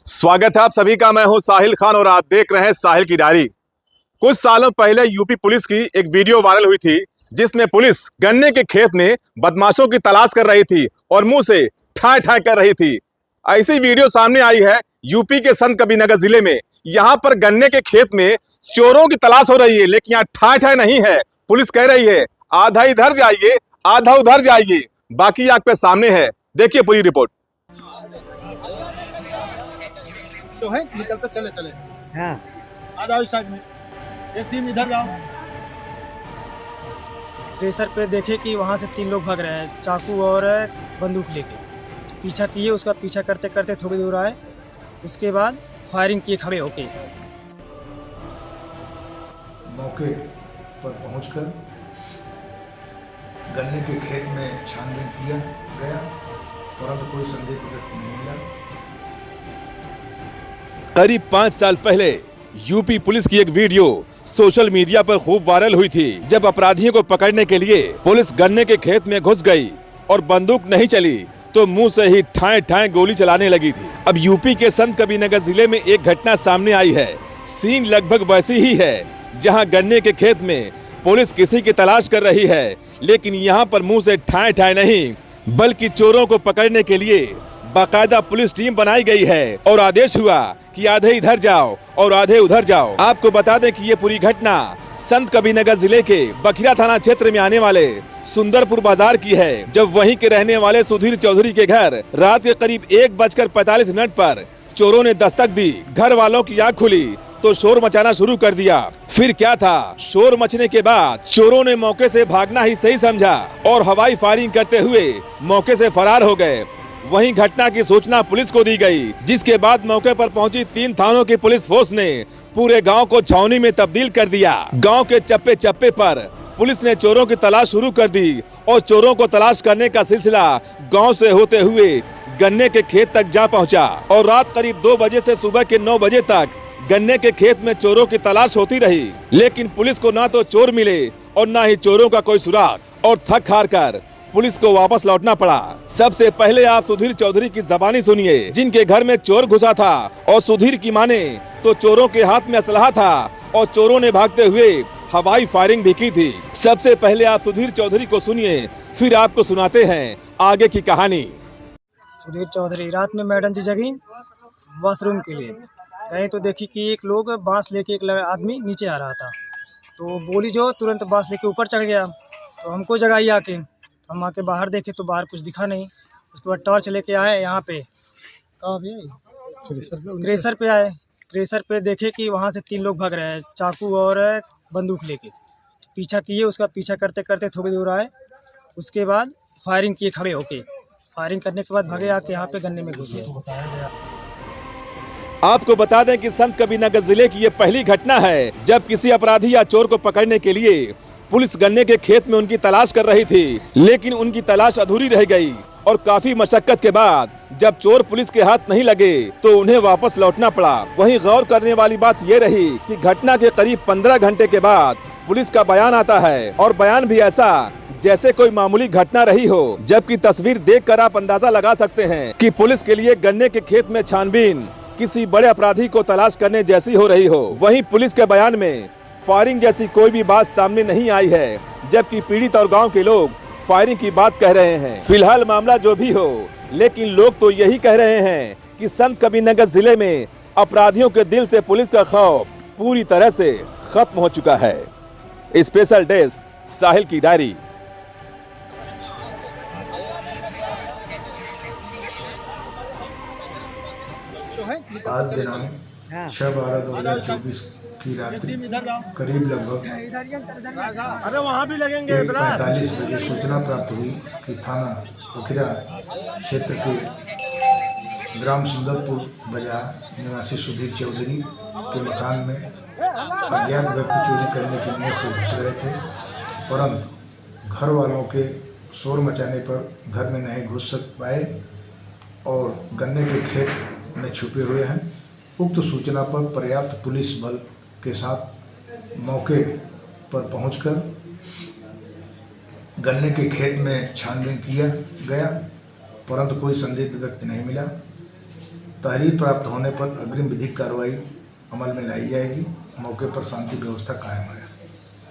स्वागत है आप सभी का। मैं हूं साहिल खान और आप देख रहे हैं साहिल की डायरी। कुछ सालों पहले यूपी पुलिस की एक वीडियो वायरल हुई थी जिसमें पुलिस गन्ने के खेत में बदमाशों की तलाश कर रही थी और मुंह से ठाय ठाय कर रही थी। ऐसी वीडियो सामने आई है यूपी के संत कबीरनगर जिले में। यहाँ पर गन्ने के खेत में चोरों की तलाश हो रही है, लेकिन यहाँ ठाय ठाय नहीं है। पुलिस कह रही है आधा इधर जाइए आधा उधर जाइए, बाकी आग पे सामने है। देखिए पूरी रिपोर्ट। तो है निकलते चले चले। हाँ। आ जाओ इस साइड में, एक टीम इधर जाओ। ट्रेसर पे देखे कि वहाँ से 3 लोग भाग रहे हैं चाकू और बंदूक लेके। पीछा किए, उसका पीछा करते करते थोड़ी दूर आए, उसके बाद फायरिंग किए खड़े होके। मौके पर पहुंचकर गन्ने के खेत में छानबीन किया गया, परंतु कोई संदिग्ध व्यक्ति नहीं मिला। करीब 5 साल पहले यूपी पुलिस की एक वीडियो सोशल मीडिया पर खूब वायरल हुई थी, जब अपराधियों को पकड़ने के लिए पुलिस गन्ने के खेत में घुस गई और बंदूक नहीं चली तो मुंह से ही ठाए ठाए गोली चलाने लगी थी। अब यूपी के संत कबीरनगर जिले में एक घटना सामने आई है। सीन लगभग वैसी ही है, जहां गन्ने के खेत में पुलिस किसी की तलाश कर रही है, लेकिन यहां पर मुंह से ठाए ठाए नहीं बल्कि चोरों को पकड़ने के लिए बाकायदा पुलिस टीम बनाई गई है और आदेश हुआ कि आधे इधर जाओ और आधे उधर जाओ। आपको बता दें कि ये पूरी घटना संत कबीरनगर जिले के बखिरा थाना क्षेत्र में आने वाले सुंदरपुर बाजार की है, जब वहीं के रहने वाले सुधीर चौधरी के घर रात के करीब 1:45 पर चोरों ने दस्तक दी। घर वालों की आंख खुली तो शोर मचाना शुरू कर दिया। फिर क्या था, शोर मचने के बाद चोरों ने मौके से भागना ही सही समझा और हवाई फायरिंग करते हुए मौके से फरार हो गए। वहीं घटना की सूचना पुलिस को दी गई, जिसके बाद मौके पर पहुंची 3 थानों की पुलिस फोर्स ने पूरे गांव को छावनी में तब्दील कर दिया। गांव के चप्पे चप्पे पर पुलिस ने चोरों की तलाश शुरू कर दी और चोरों को तलाश करने का सिलसिला गांव से होते हुए गन्ने के खेत तक जा पहुंचा और रात करीब 2 बजे से सुबह के 9 बजे तक गन्ने के खेत में चोरों की तलाश होती रही, लेकिन पुलिस को ना तो चोर मिले और ना ही चोरों का कोई सुराग और थक हार कर पुलिस को वापस लौटना पड़ा। सबसे पहले आप सुधीर चौधरी की ज़बानी सुनिए, जिनके घर में चोर घुसा था और सुधीर की माने तो चोरों के हाथ में असलहा था और चोरों ने भागते हुए हवाई फायरिंग भी की थी। सबसे पहले आप सुधीर चौधरी को सुनिए, फिर आपको सुनाते हैं आगे की कहानी। सुधीर चौधरी रात में मैडम जी जगी वॉशरूम के लिए गए तो देखी कि एक लोग बांस लेके एक आदमी नीचे आ रहा था, तो बोली जो तुरंत बांस लेके ऊपर चढ़ गया। तो हमको जगाई आके, हम आके बाहर देखे तो बाहर कुछ दिखा नहीं। उसके बाद टॉर्च लेके आए यहाँ पे, कहाँ पे क्रेशर पे आए। क्रेशर पे देखे कि वहाँ से 3 लोग भाग रहे हैं चाकू और बंदूक लेके। पीछा किए, उसका पीछा करते करते थोड़ी दूर आए, उसके बाद फायरिंग किए खड़े होके। फायरिंग करने के बाद भागे आके यहाँ पे गन्ने में घुसे। आपको बता दें कि संत कबीरनगर जिले की ये पहली घटना है जब किसी अपराधी या चोर को पकड़ने के लिए पुलिस गन्ने के खेत में उनकी तलाश कर रही थी, लेकिन उनकी तलाश अधूरी रह गई और काफी मशक्कत के बाद जब चोर पुलिस के हाथ नहीं लगे तो उन्हें वापस लौटना पड़ा। वहीं गौर करने वाली बात ये रही कि घटना के करीब 15 घंटे के बाद पुलिस का बयान आता है और बयान भी ऐसा जैसे कोई मामूली घटना रही हो, जबकि तस्वीर देखकर आप अंदाजा लगा सकते हैं कि पुलिस के लिए गन्ने के खेत में छानबीन किसी बड़े अपराधी को तलाश करने जैसी हो रही हो। वहीं पुलिस के बयान में फायरिंग जैसी कोई भी बात सामने नहीं आई है, जबकि पीड़ित और गांव के लोग फायरिंग की बात कह रहे हैं। फिलहाल मामला जो भी हो, लेकिन लोग तो यही कह रहे हैं कि संत कबीरनगर जिले में अपराधियों के दिल से पुलिस का खौफ पूरी तरह से खत्म हो चुका है। स्पेशल डेस्क साहिल की डायरी। आज दिनांक 6/12/2024 की रात्रि करीब लगभग 1:45 बजे सूचना प्राप्त हुई कि थाना बखिरा क्षेत्र के ग्राम सुंदरपुर बाजार निवासी सुधीर चौधरी के मकान में अज्ञात व्यक्ति चोरी करने की नीयत से घुस रहे थे, परंतु घर वालों के शोर मचाने पर घर में नहीं घुस पाए और गन्ने के खेत में छुपे हुए हैं। उक्त सूचना पर पर्याप्त पुलिस बल के साथ मौके पर पहुंचकर गन्ने के खेत में छानबीन किया गया, परंतु कोई संदिग्ध व्यक्ति नहीं मिला। तहरीर प्राप्त होने पर अग्रिम विधिक कार्रवाई अमल में लाई जाएगी। मौके पर शांति व्यवस्था कायम है।